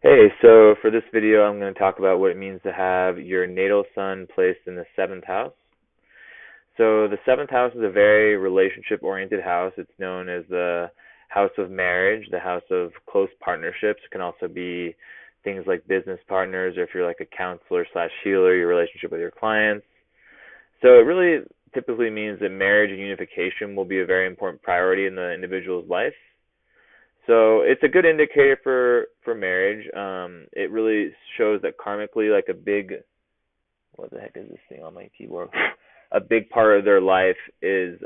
Hey, so for this video, I'm going to talk about what it means to have your natal sun placed in the seventh house. So the seventh house is a very relationship-oriented house. It's known as the house of marriage, the house of close partnerships. It can also be things like business partners, or if you're like a counselor slash healer, your relationship with your clients. So it really typically means that marriage and unification will be a very important priority in the individual's life. So it's a good indicator for marriage. It really shows that karmically, like a big, what the heck is this thing on my keyboard? A big part of their life is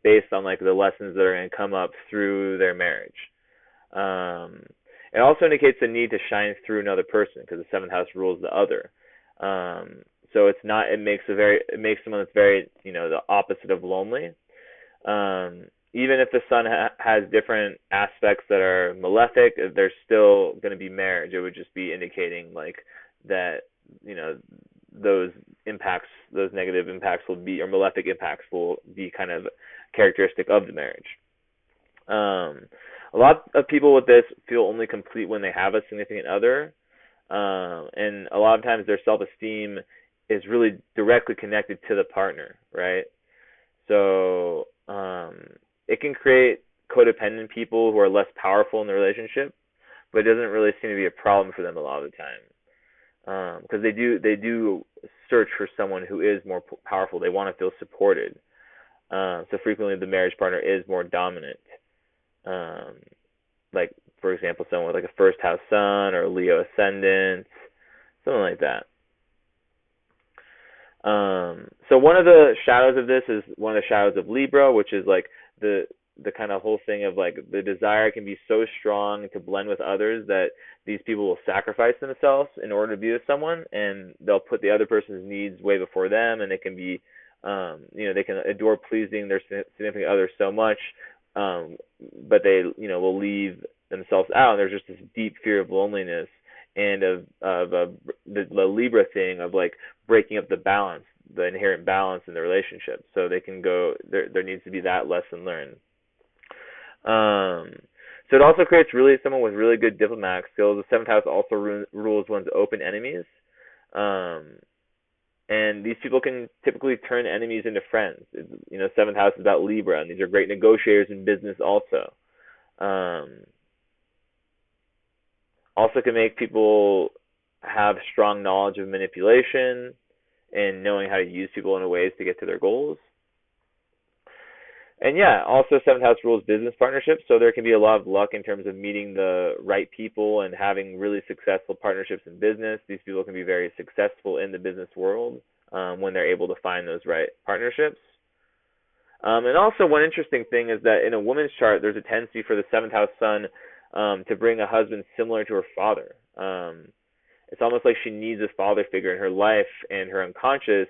based on like the lessons that are going to come up through their marriage. Um, it also indicates the need to shine through another person because the seventh house rules the other. So it's not. It makes someone that's very, the opposite of lonely. Even if the sun has different aspects that are malefic, there's still going to be marriage. It would just be indicating like that, those impacts, those negative impacts will be, or malefic impacts will be kind of characteristic of the marriage. A lot of people with this feel only complete when they have a significant other, and a lot of times their self-esteem is really directly connected to the partner, right? So it can create codependent people who are less powerful in the relationship, but it doesn't really seem to be a problem for them a lot of the time, because they do search for someone who is more powerful. They want to feel supported. So frequently the marriage partner is more dominant. Like for example, someone with like a first house sun or a Leo ascendant, something like that. So one of the shadows of this is one of the shadows of Libra, which is like the kind of whole thing of like the desire can be so strong to blend with others that these people will sacrifice themselves in order to be with someone, and they'll put the other person's needs way before them, and they can be, they can adore pleasing their significant other so much, but they, will leave themselves out, and there's just this deep fear of loneliness and of the Libra thing of like breaking up the balance, the inherent balance in the relationship. So they can go, there needs to be that lesson learned. So it also creates really someone with really good diplomatic skills. The seventh house also rules one's open enemies. And these people can typically turn enemies into friends. Seventh house is about Libra, and these are great negotiators in business also. Also can make people have strong knowledge of manipulation and knowing how to use people in ways to get to their goals. And yeah, also seventh house rules business partnerships, so there can be a lot of luck in terms of meeting the right people and having really successful partnerships in business. These people can be very successful in the business world when they're able to find those right partnerships. And also one interesting thing is that in a woman's chart, there's a tendency for the seventh house sun to bring a husband similar to her father. It's almost like she needs a father figure in her life, and her unconscious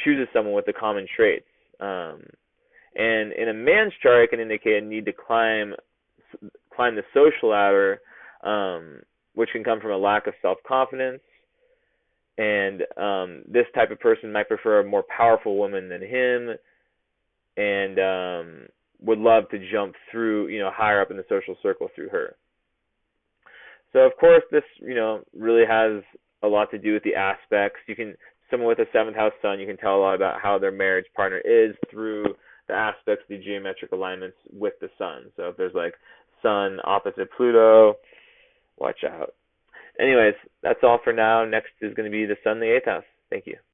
chooses someone with the common traits. And in a man's chart, it can indicate a need to climb the social ladder, which can come from a lack of self-confidence. And this type of person might prefer a more powerful woman than him, and would love to jump through, higher up in the social circle through her. So of course, this, really has a lot to do with the aspects. Someone with a seventh house sun, you can tell a lot about how their marriage partner is through the aspects, the geometric alignments with the sun. So if there's like sun opposite Pluto, watch out. Anyways, that's all for now. Next is going to be the sun in the eighth house. Thank you.